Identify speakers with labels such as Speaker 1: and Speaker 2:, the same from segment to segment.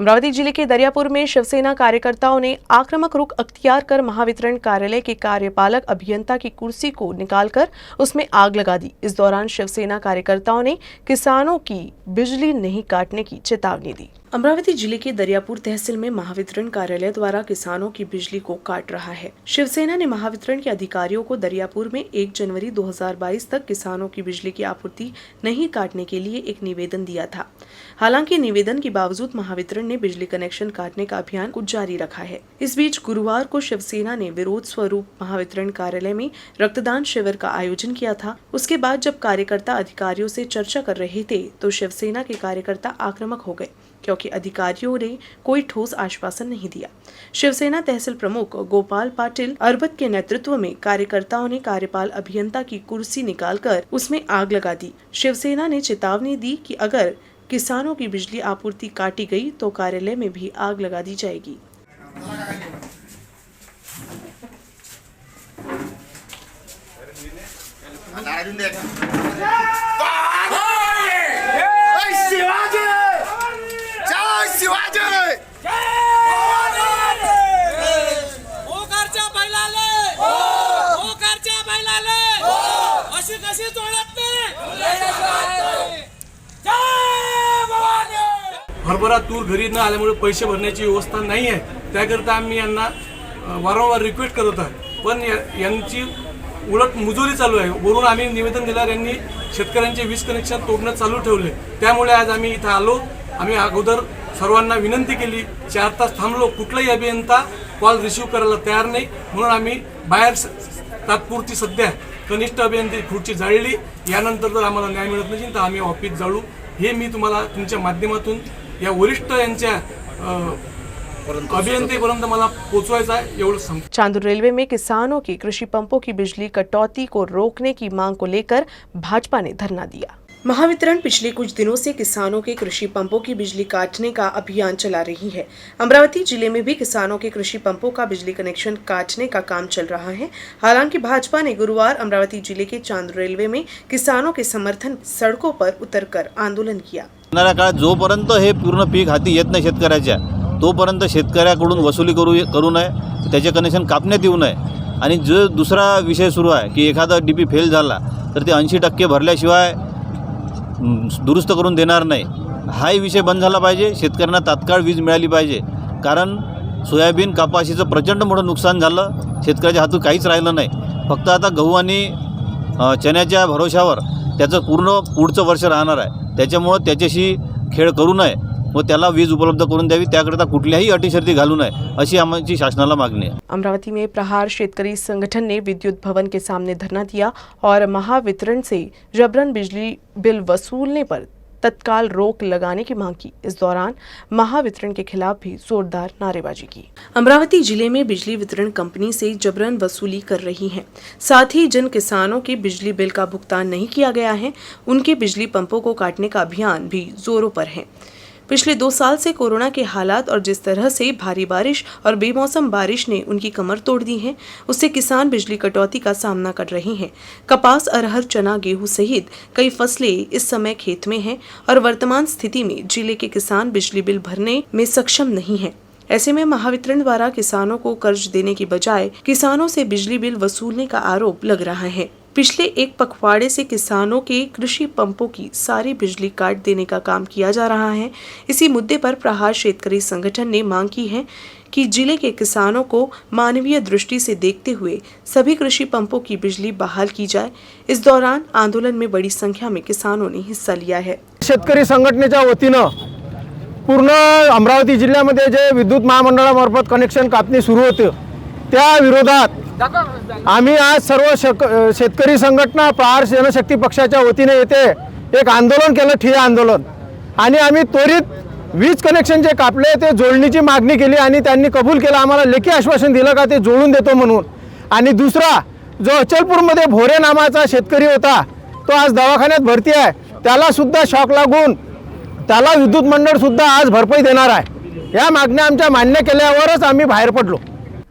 Speaker 1: अमरावती जिले के दरियापुर में शिवसेना कार्यकर्ताओं ने आक्रामक रुख अख्तियार कर महावितरण कार्यालय के कार्यपालक अभियंता की कुर्सी को निकालकर उसमें आग लगा दी। इस दौरान शिवसेना कार्यकर्ताओं ने किसानों की बिजली नहीं काटने की चेतावनी दी। अमरावती जिले के दरियापुर तहसील में महावितरण कार्यालय द्वारा किसानों की बिजली को काट रहा है। शिवसेना ने महावितरण के अधिकारियों को दरियापुर में 1 जनवरी 2022 तक किसानों की बिजली की आपूर्ति नहीं काटने के लिए एक निवेदन दिया था। हालांकि निवेदन के बावजूद महावितरण ने बिजली कनेक्शन काटने का अभियान को जारी रखा है। इस बीच गुरुवार को शिवसेना ने विरोध स्वरूप महावितरण कार्यालय में रक्तदान शिविर का आयोजन किया था। उसके बाद जब कार्यकर्ता अधिकारियों से चर्चा कर रहे थे तो शिवसेना के कार्यकर्ता आक्रामक हो गए, क्योंकि अधिकारियों ने कोई ठोस आश्वासन नहीं दिया। शिवसेना तहसील प्रमुख गोपाल पाटिल अरबत के नेतृत्व में कार्यकर्ताओं ने कार्यपाल अभियंता की कुर्सी निकालकर उसमें आग लगा दी। शिवसेना ने चेतावनी दी कि अगर किसानों की बिजली आपूर्ति काटी गई तो कार्यालय में भी आग लगा दी जाएगी।
Speaker 2: हरभरा तूर घरी न आल्यामुळे पैसे भरण्याची व्यवस्था नाही आहे। त्याकरता आम्ही यांना वारंवार रिक्वेस्ट करत आहे, पण यांची उलट मुजोरी चालू आहे। वरून आम्ही निवेदन दिल्यावर यांनी शेतकऱ्यांचे वीज कनेक्शन तोडणं चालू ठेवले। त्यामुळे आज आम्ही इथं आलो। आम्ही अगोदर सर्वांना विनंती केली, 4 तास थांबलो, कुठलाही अभियंता कॉल रिसीव्ह करायला तयार नाही, म्हणून आम्ही बाहेर तात्पुरती सध्या कनिष्ठ अभियंते खुर्ची जाळली। यानंतर जर आम्हाला न्याय मिळत नसेल तर आम्ही ऑफिस जाळू, हे मी तुम्हाला तुमच्या माध्यमातून या वरिष्ठ यांच्या अभियंतेपर्यंत मला पोहोचवायचा है, एवढं सांगतो।
Speaker 1: चांदूर रेलवे में किसानों की कृषि पंपों की बिजली कटौती को रोकने की मांग को लेकर भाजपा ने धरना दिया। महावितरण पिछले कुछ दिनों से किसानों के कृषि पंपों की बिजली काटने का अभियान चला रही है। अमरावती जिले में भी किसानों के कृषि पंपों का बिजली कनेक्शन काटने का काम चल रहा है। हालांकि भाजपा ने गुरुवार अमरावती जिले के चांदूर रेलवे में किसानों के समर्थन सड़कों पर उतरकर आंदोलन किया।
Speaker 3: येणाऱ्या काळात जोपर्यंत हे पूर्ण पीक हाती येत नाही शेतकऱ्याच्या, तोपर्यंत शेतकऱ्याकडून वसुली करू नये, त्याचे कनेक्शन कापण्यात येऊ नये। आणि जो दुसरा विषय सुरू आहे की एखादा डीपी फेल झाला तर ते 80% भरल्याशिवाय दुरुस्त करून देणार नाही, हाही विषय बंद झाला पाहिजे। शेतकऱ्यांना तात्काळ वीज मिळाली पाहिजे, कारण सोयाबीन कपाशीचं प्रचंड मोठं नुकसान झालं। शेतकऱ्याच्या हातून काहीच राहिलं नाही। फक्त आता गहू आणि चण्याच्या भरोशावर त्याचं पूर्ण पुढचं वर्ष राहणार आहे। त्याच्यामुळे त्याच्याशी खेळ करू नये व त्याला वीज उपलब्ध करून द्यावी, त्याकरता कुठल्याही अटी शर्ती घालू नये, अशी आमची शासनाला मागणी आहे।
Speaker 1: अमरावती में प्रहार शेतकरी संगठन ने विद्युत भवन के सामने धरना दिया और महावितरण से जबरन बिजली बिल वसूलने पर तत्काल रोक लगाने की मांग की। इस दौरान महावितरण के खिलाफ भी जोरदार नारेबाजी की। अमरावती जिले में बिजली वितरण कंपनी से जबरन वसूली कर रही है। साथ ही जिन किसानों के बिजली बिल का भुगतान नहीं किया गया है, उनके बिजली पंपों को काटने का अभियान भी जोरों पर है। पिछले 2 साल से कोरोना के हालात और जिस तरह से भारी बारिश और बेमौसम बारिश ने उनकी कमर तोड़ दी है, उससे किसान बिजली कटौती का सामना कर रहे हैं। कपास, अरहर, चना, गेहूं सहित कई फसलें इस समय खेत में हैं और वर्तमान स्थिति में जिले के किसान बिजली बिल भरने में सक्षम नहीं हैं। ऐसे में महावितरण द्वारा किसानों को कर्ज देने की बजाय किसानों से बिजली बिल वसूलने का आरोप लग रहा है। पिछले 1 पखवाड़े से किसानों के कृषि पंपों की सारी बिजली काट देने का काम किया जा रहा है। इसी मुद्दे पर प्रहार शेतकरी संगठन ने मांग की है कि जिले के किसानों को मानवीय दृष्टि से देखते हुए सभी कृषि पंपों की बिजली बहाल की जाए। इस दौरान आंदोलन में बड़ी संख्या में किसानों ने हिस्सा लिया है।
Speaker 4: शेतकरी संघटनेच्या वतीनं पूर्ण अमरावती जिल्ह्यामध्ये जे विद्युत महामंडळामार्फत कनेक्शन कापणी सुरू होते, त्या विरोधात आम्ही आज सर्व शेतकरी संघटना प्रहार जनशक्ती पक्षाच्या वतीने येथे एक आंदोलन केलं, ठिय्या आंदोलन। आणि आम्ही त्वरित वीज कनेक्शन जे कापले ते जोडणीची मागणी केली आणि त्यांनी कबूल केलं, आम्हाला लेखी आश्वासन दिलं का ते जोडून देतो म्हणून। आणि दुसरा जो अचलपूरमध्ये भोरे नावाचा शेतकरी होता, तो आज दवाखान्यात भरती आहे, त्याला सुद्धा शॉक लागून त्याला विद्युत मंडळ सुद्धा आज भरपाई देणार आहे। या मागण्या आमच्या मान्य केल्यावरच आम्ही बाहेर पडलो।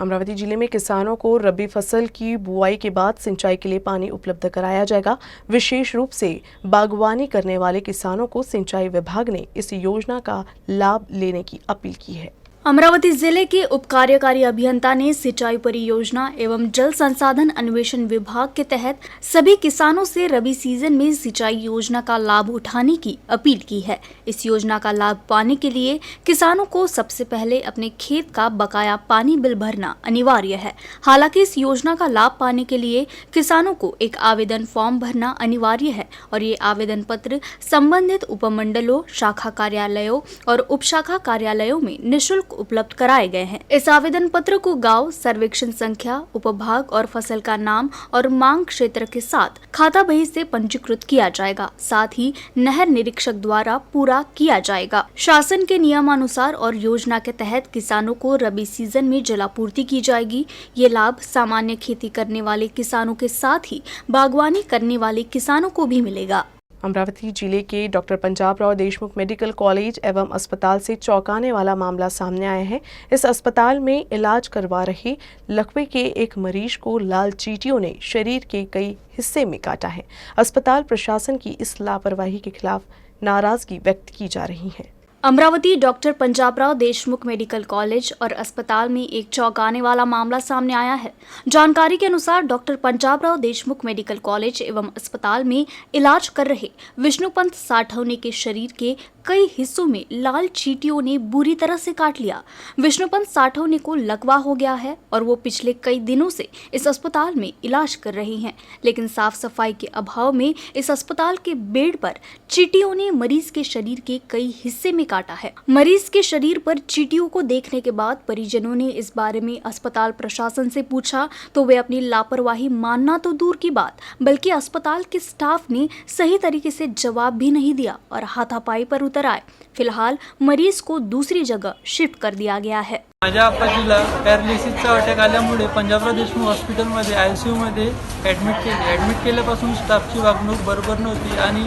Speaker 1: अमरावती जिले में किसानों को रबी फसल की बुआई के बाद सिंचाई के लिए पानी उपलब्ध कराया जाएगा। विशेष रूप से बागवानी करने वाले किसानों को सिंचाई विभाग ने इस योजना का लाभ लेने की अपील की है।
Speaker 5: अमरावती जिले के उप कार्यकारी अभियंता ने सिंचाई परियोजना एवं जल संसाधन अन्वेषण विभाग के तहत सभी किसानों से रबी सीजन में सिंचाई योजना का लाभ उठाने की अपील की है। इस योजना का लाभ पाने के लिए किसानों को सबसे पहले अपने खेत का बकाया पानी बिल भरना अनिवार्य है। हालांकि इस योजना का लाभ पाने के लिए किसानों को एक आवेदन फॉर्म भरना अनिवार्य है और ये आवेदन पत्र संबंधित उपमंडलों, शाखा कार्यालयों और उप शाखा कार्यालयों में निःशुल्क उपलब्ध कराए गए हैं। इस आवेदन पत्र को गांव, सर्वेक्षण संख्या, उपभाग और फसल का नाम और मांग क्षेत्र के साथ खाता बही से पंजीकृत किया जाएगा। साथ ही नहर निरीक्षक द्वारा पूरा किया जाएगा। शासन के नियमानुसार और योजना के तहत किसानों को रबी सीजन में जलापूर्ति की जाएगी। ये लाभ सामान्य खेती करने वाले किसानों के साथ ही बागवानी करने वाले किसानों को भी मिलेगा।
Speaker 1: अमरावती जिले के doctor Panjabrao Deshmukh medical college एवं अस्पताल से चौंकाने वाला मामला सामने आया है। इस अस्पताल में इलाज करवा रहे लकवे के एक मरीज को लाल चींटियों ने शरीर के कई हिस्से में काटा है। अस्पताल प्रशासन की इस लापरवाही के खिलाफ नाराजगी व्यक्त की जा रही है।
Speaker 5: Amravati doctor Panjabrao Deshmukh medical college और अस्पताल में एक चौंकाने वाला मामला सामने आया है। जानकारी के अनुसार doctor Panjabrao Deshmukh medical college एवं अस्पताल में इलाज कर रहे विष्णुपंत साठवने के शरीर के कई हिस्सों में लाल चींटियों ने बुरी तरह से काट लिया। विष्णुपंत साठवने को लकवा हो गया है और वो पिछले कई दिनों से इस अस्पताल में इलाज कर रही हैं, लेकिन साफ सफाई के अभाव में इस अस्पताल के बेड पर चींटियों ने मरीज के शरीर के कई हिस्से में काटा है। मरीज के शरीर पर चींटियों को देखने के बाद परिजनों ने इस बारे में अस्पताल प्रशासन से पूछा तो वे अपनी लापरवाही मानना तो दूर की बात, बल्कि अस्पताल के स्टाफ ने सही तरीके से जवाब भी नहीं दिया और हाथापाई पर उतर आए। फिलहाल मरीज को दूसरी जगह शिफ्ट कर दिया गया है।
Speaker 6: माझ्या आपाजीला पॅरालिसिसचा अटॅक आल्यामुळे पंजाबराव देशमुख हॉस्पिटलमध्ये ICU मध्ये ॲडमिट केल्यापासून स्टाफची वागणूक बरोबर नव्हती आणि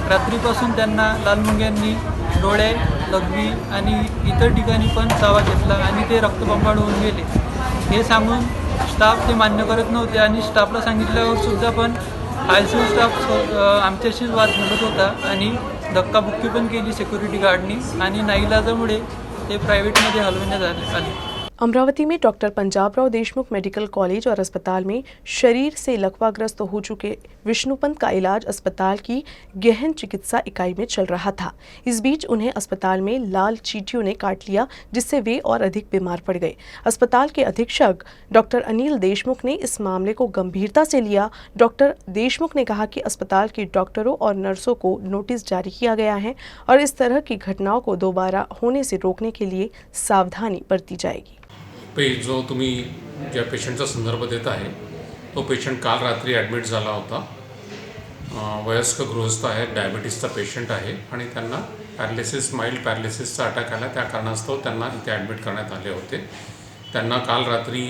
Speaker 6: रात्रीपासून त्यांना लाल मुंग्यांनी डोळे, लघवी आणि इतर ठिकाणी पण चावा घेतला आणि ते रक्तबंबाळ होऊन गेले। हे सांगून स्टाफ ते मान्य करत नव्हते आणि स्टाफला सांगितल्यावर सुद्धा पण ICU स्टाफ आमच्याशीच वाद घालत होता आणि धक्काबुक्की पण केली सिक्युरिटी गार्डनी आणि नाईलाजामुळे ते प्रायव्हेटमध्ये हलवण्यात आले।
Speaker 1: अमरावती में doctor Panjabrao Deshmukh medical college और अस्पताल में शरीर से लकवाग्रस्त हो चुके विष्णुपंत का इलाज अस्पताल की गहन चिकित्सा इकाई में चल रहा था। इस बीच उन्हें अस्पताल में लाल चींटियों ने काट लिया, जिससे वे और अधिक बीमार पड़ गए। अस्पताल के अधीक्षक डॉक्टर अनिल देशमुख ने इस मामले को गंभीरता से लिया। डॉक्टर देशमुख ने कहा कि अस्पताल के डॉक्टरों और नर्सों को नोटिस जारी किया गया है और इस तरह की घटनाओं को दोबारा होने से रोकने के लिए सावधानी बरती जाएगी।
Speaker 7: जो तुम्ही ज्या पेशंटचा संदर्भ देत आहे तो पेशंट काल रात्री ॲडमिट झाला होता। वयस्क गृहस्थ आहे, डायबिटीसचा पेशंट आहे आणि त्यांना माइल्ड पॅरालिसिसचा अटॅक आला। त्या कारणास्तव त्यांना इथे ॲडमिट करण्यात आले होते। त्यांना काल रात्री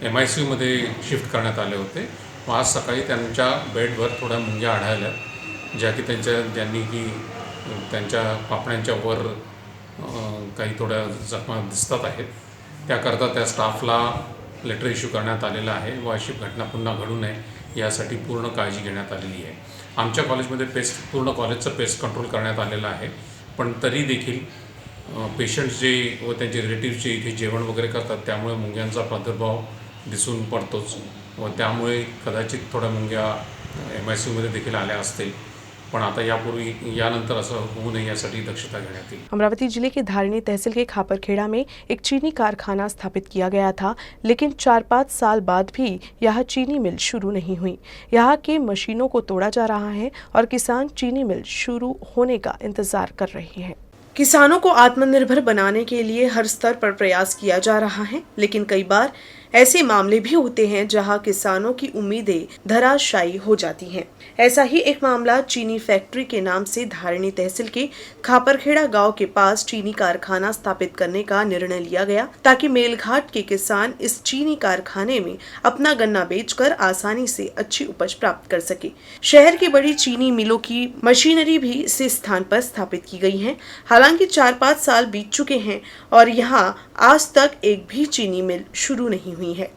Speaker 7: MICU मध्ये शिफ्ट करण्यात आले होते। आज सकाळी त्यांच्या बेडवर थोड्या मुंग्या आढळल्या, ज्या की त्यांच्या पापण्यांच्या वर काही थोड्या जखमा दिसतात आहेत। त्याकरता त्या स्टाफला लेटर इश्यू करण्यात आलेला आहे व अशी घटना पुन्हा घडू नये यासाठी पूर्ण काळजी घेण्यात आलेली आहे। आमच्या कॉलेजमध्ये पूर्ण कॉलेजचं पेस्ट कंट्रोल करण्यात आलेलं आहे, पण तरी देखील पेशंट्स जे व त्यांचे रिलेटिव्स जे इथे जेवण वगैरे करतात त्यामुळे मुंग्यांचा प्रादुर्भाव दिसून पडतोच व त्यामुळे कदाचित थोड्या मुंग्या MICU मध्ये देखील आल्या असतील, पण आता यानंतर असं होऊ नये यासाठी दक्षता घेण्यात येईल।
Speaker 1: अमरावती जिले के धारणी तहसील के खापरखेड़ा में एक चीनी कारखाना स्थापित किया गया था, लेकिन 4-5 साल बाद भी यह चीनी मिल शुरू नहीं हुई। यहाँ के मशीनों को तोड़ा जा रहा है और किसान चीनी मिल शुरू होने का इंतजार कर रहे हैं। किसानों को आत्मनिर्भर बनाने के लिए हर स्तर पर प्रयास किया जा रहा है, लेकिन कई बार ऐसे मामले भी होते हैं जहां किसानों की उम्मीदें धराशायी हो जाती हैं। ऐसा ही एक मामला चीनी फैक्ट्री के नाम से धारणी तहसील के खापरखेड़ा गांव के पास चीनी कारखाना स्थापित करने का निर्णय लिया गया ताकि मेलघाट के किसान इस चीनी कारखाने में अपना गन्ना बेचकर आसानी से अच्छी उपज प्राप्त कर सके। शहर की बड़ी चीनी मिलों की मशीनरी भी इस स्थान पर स्थापित की गई है। हालांकि 4-5 साल बीत चुके हैं और यहाँ आज तक एक भी चीनी मिल शुरू नहीं हुई है।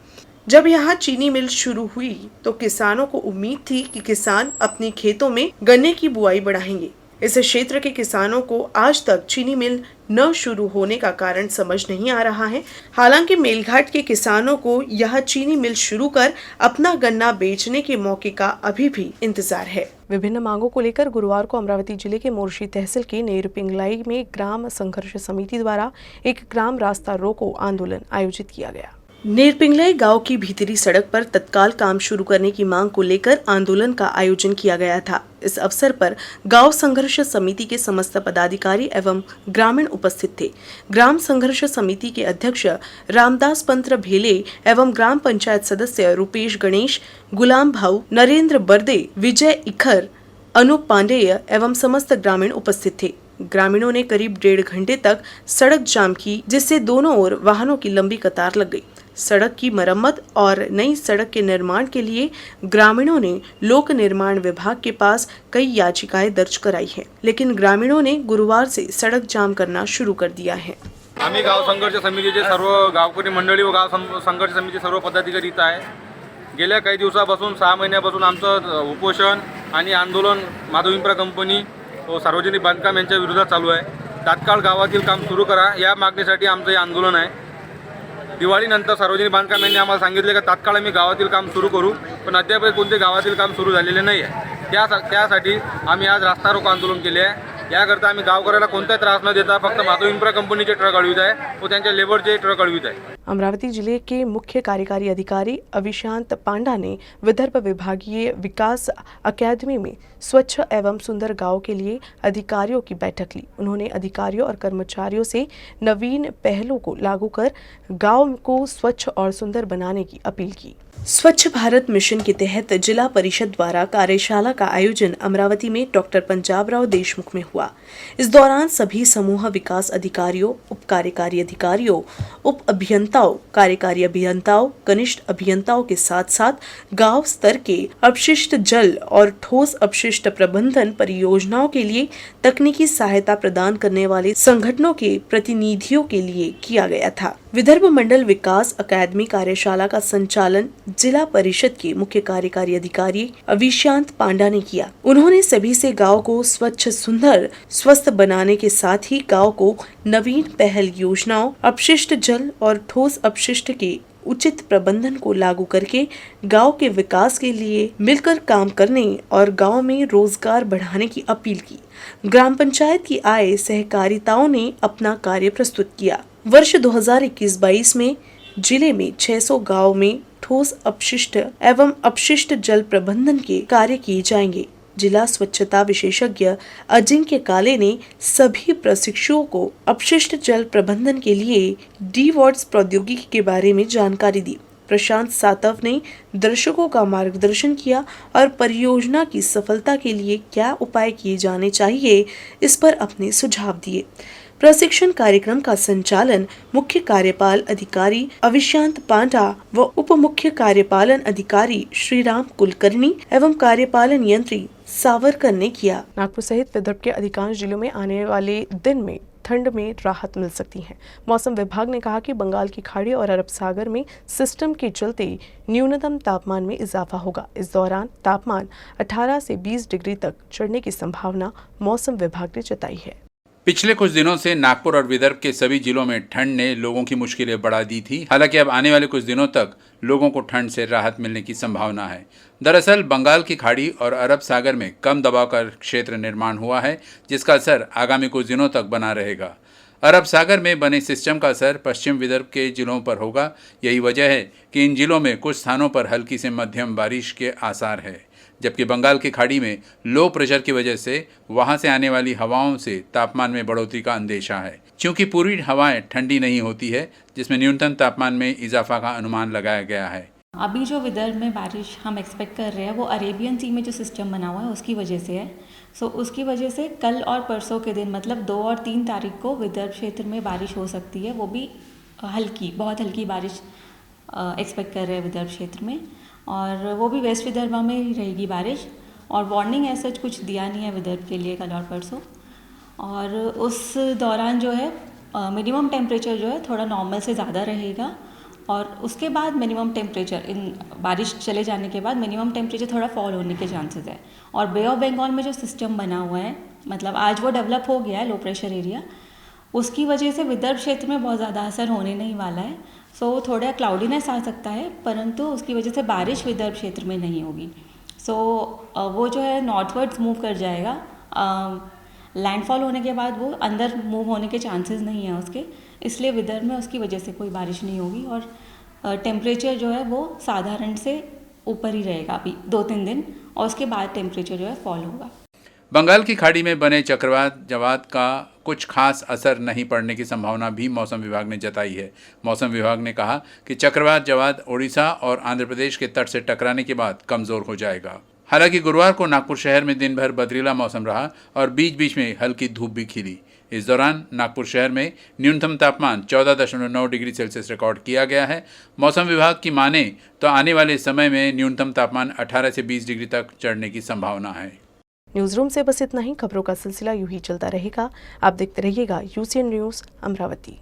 Speaker 1: जब यहाँ चीनी मिल शुरू हुई तो किसानों को उम्मीद थी कि किसान अपने खेतों में गन्ने की बुआई बढ़ाएंगे। इस क्षेत्र के किसानों को आज तक चीनी मिल न शुरू होने का कारण समझ नहीं आ रहा है। हालांकि मेलघाट के किसानों को यह चीनी मिल शुरू कर अपना गन्ना बेचने के मौके का अभी भी इंतजार है। विभिन्न मांगों को लेकर गुरुवार को अमरावती जिले के मोर्शी तहसील के नेर पिंगलाई में ग्राम संघर्ष समिति द्वारा एक ग्राम रास्ता रोको आंदोलन आयोजित किया गया। नेर पिंगलाई गांव की भीतरी सड़क पर तत्काल काम शुरू करने की मांग को लेकर आंदोलन का आयोजन किया गया था। इस अवसर पर गांव संघर्ष समिति के समस्त पदाधिकारी एवं ग्रामीण उपस्थित थे। ग्राम संघर्ष समिति के अध्यक्ष रामदास पंत भेले एवं ग्राम पंचायत सदस्य रूपेश गणेश, गुलाम भाऊ, नरेंद्र बर्दे, विजय इखर, अनूप पांडेय एवं समस्त ग्रामीण उपस्थित थे। ग्रामीणों ने करीब 1.5 घंटे तक सड़क जाम की, जिससे दोनों ओर वाहनों की लंबी कतार लग गई। सड़क की मरम्मत और नई सड़क के निर्माण के लिए ग्रामीणों ने लोक निर्माण विभाग के पास कई याचिकाएं दर्ज कराई है, लेकिन ग्रामीणों ने गुरुवार से सड़क जाम करना शुरू कर दिया है।
Speaker 8: आम्ही गाव संघर्ष समितीचे सर्व गावकरी मंडळी व गाव संघर्ष समितीचे सर्व पदाधिकारी इथं आहे। गेल्या काही दिवसापासून 6 महिन्यापासून आमचं उपोषण आणि आंदोलन माधव इन्फ्रा कंपनी व सार्वजनिक बांधकाम यांच्या विरोधात चालू आहे। तात्काळ गावातील काम सुरू करा या मागणीसाठी आमचं हे आंदोलन आहे। दिवाळीनंतर सार्वजनिक बांधकाम यांनी आम्हाला सांगितले की तात्काळ आम्ही गावातील काम सुरू करू, पण अद्याप कोणते गावातील काम सुरू झालेले नाही आहे। त्यासाठी आम्ही आज रास्ता रोको आंदोलन केले आहे। याकरता आम्ही गावकऱ्याला कोणताही त्रास न देता फक्त माधव इन्फ्रा कंपनीचे ट्रक अडवित आहे व त्यांच्या लेबरचे ट्रक अडवित आहे।
Speaker 1: अमरावती जिले के मुख्य कार्यकारी अधिकारी अविशांत पांडा ने विदर्भ विभागीय विकास अकादमी में स्वच्छ एवं सुंदर गांव के लिए अधिकारियों की बैठक ली। उन्होंने अधिकारियों और कर्मचारियों से नवीन पहलों को लागू कर गांव को स्वच्छ और सुंदर बनाने की अपील की। स्वच्छ भारत मिशन के तहत जिला परिषद द्वारा कार्यशाला का आयोजन अमरावती में डॉक्टर पंजाबराव देशमुख में हुआ। इस दौरान सभी समूह विकास अधिकारियों, उप कार्यकारी अधिकारियों, उप अभियंताओं, कार्यकारी अभियंताओं, कनिष्ठ अभियंताओं के साथ साथ गांव स्तर के अपशिष्ट जल और ठोस अपशिष्ट प्रबंधन परियोजनाओं के लिए तकनीकी सहायता प्रदान करने वाले संगठनों के प्रतिनिधियों के लिए किया गया था। विदर्भ मंडल विकास अकादमी कार्यशाला का संचालन जिला परिषद के मुख्य कार्यकारी अधिकारी अविशांत पांडा ने किया। उन्होंने सभी से गांव को स्वच्छ, सुंदर, स्वस्थ बनाने के साथ ही गांव को नवीन पहल योजनाओं, अपशिष्ट जल और ठोस अपशिष्ट के उचित प्रबंधन को लागू करके गांव के विकास के लिए मिलकर काम करने और गांव में रोजगार बढ़ाने की अपील की। ग्राम पंचायत की आय सहकारिताओं ने अपना कार्य प्रस्तुत किया। वर्ष 2021-22 में जिले में 600 गांव में ठोस अपशिष्ट एवं अपशिष्ट जल प्रबंधन के कार्य किए जाएंगे। जिला स्वच्छता विशेषज्ञ अजिंक्य काले ने सभी प्रशिक्षुओं को अपशिष्ट जल प्रबंधन के लिए डी-वॉट्स प्रौद्योगिकी के बारे में जानकारी दी। प्रशांत सातव ने दर्शकों का मार्गदर्शन किया और परियोजना की सफलता के लिए क्या उपाय किए जाने चाहिए इस पर अपने सुझाव दिए। प्रशिक्षण कार्यक्रम का संचालन मुख्य कार्यपाल अधिकारी अविशांत पांडा व उप मुख्य कार्यपालन अधिकारी श्रीराम कुलकर्णी एवं कार्यपालन यंत्री सावरकर ने किया। नागपुर सहित विदर्भ के अधिकांश जिलों में आने वाले दिन में ठंड में राहत मिल सकती है। मौसम विभाग ने कहा कि बंगाल की खाड़ी और अरब सागर में सिस्टम के चलते न्यूनतम तापमान में इजाफा होगा। इस दौरान तापमान 18 से 20 डिग्री तक चढ़ने की संभावना मौसम विभाग ने जताई है।
Speaker 9: पिछले कुछ दिनों से नागपुर और विदर्भ के सभी जिलों में ठंड ने लोगों की मुश्किलें बढ़ा दी थी। हालांकि अब आने वाले कुछ दिनों तक लोगों को ठंड से राहत मिलने की संभावना है। दरअसल बंगाल की खाड़ी और अरब सागर में कम दबाव का क्षेत्र निर्माण हुआ है, जिसका असर आगामी कुछ दिनों तक बना रहेगा। अरब सागर में बने सिस्टम का असर पश्चिम विदर्भ के जिलों पर होगा। यही वजह है कि इन जिलों में कुछ स्थानों पर हल्की से मध्यम बारिश के आसार है। जबकि बंगाल की खाड़ी में लो प्रेशर की वजह से वहां से आने वाली हवाओं से तापमान में बढ़ोतरी का अंदेशा है। क्योंकि पूरी हवाएं ठंडी नहीं होती है, जिसमें न्यूनतम तापमान में इजाफा का अनुमान लगाया गया है।
Speaker 10: अभी जो विदर्भ में बारिश हम एक्सपेक्ट कर रहे हैं वो अरेबियन सी में जो सिस्टम बना हुआ है उसकी वजह से है। सो उसकी वजह से कल और परसों के दिन मतलब 2 और 3 तारीख को विदर्भ क्षेत्र में बारिश हो सकती है, वो भी बहुत हल्की बारिश एक्सपेक्ट कर रहे हैं विदर्भ क्षेत्र में, और वो भी वेस्ट विदर्भा में ही रहेगी बारिश। और वार्निंग ऐसा कुछ दिया नहीं है विदर्भ के लिए कल और परसों। और उस दौरान जो है मिनिमम टेम्परेचर जो है थोड़ा नॉर्मल से ज़्यादा रहेगा, और उसके बाद मिनिमम टेम्परेचर इन बारिश चले जाने के बाद मिनिमम टेम्परेचर थोड़ा फॉल होने के चांसेस है। और बे ऑफ बंगाल में जो सिस्टम बना हुआ है, मतलब आज वो डेवलप हो गया है लो प्रेशर एरिया, उसकी वजह से विदर्भ क्षेत्र में बहुत ज़्यादा असर होने नहीं वाला है। सो थोड़ा क्लाउडीनेस आ सकता है, परंतु उसकी वजह से बारिश विदर्भ क्षेत्र में नहीं होगी। सो वो जो है नॉर्थवर्ड्स मूव कर जाएगा। लैंडफॉल होने के बाद वो अंदर मूव होने के चांसेस नहीं है उसके, इसलिए विदर्भ में उसकी वजह से कोई बारिश नहीं होगी। और टेम्परेचर जो है वो साधारण से ऊपर ही रहेगा अभी 2-3 दिन, और उसके बाद टेम्परेचर जो है फॉल होगा।
Speaker 9: बंगाल की खाड़ी में बने चक्रवात जवाद का कुछ खास असर नहीं पड़ने की संभावना भी मौसम विभाग ने जताई है। मौसम विभाग ने कहा कि चक्रवात जवाद ओडिशा और आंध्र प्रदेश के तट से टकराने के बाद कमज़ोर हो जाएगा। हालांकि गुरुवार को नागपुर शहर में दिन भर बदरीला मौसम रहा और बीच बीच में हल्की धूप भी खिली। इस दौरान नागपुर शहर में न्यूनतम तापमान 14.9 डिग्री सेल्सियस रिकॉर्ड किया गया है। मौसम विभाग की माने तो आने वाले समय में न्यूनतम तापमान 18 से 20 डिग्री तक चढ़ने की संभावना है।
Speaker 1: न्यूज़ रूम से बस इतना ही। खबरों का सिलसिला यूं ही चलता रहेगा। आप देखते रहिएगा UCN न्यूज़ अमरावती।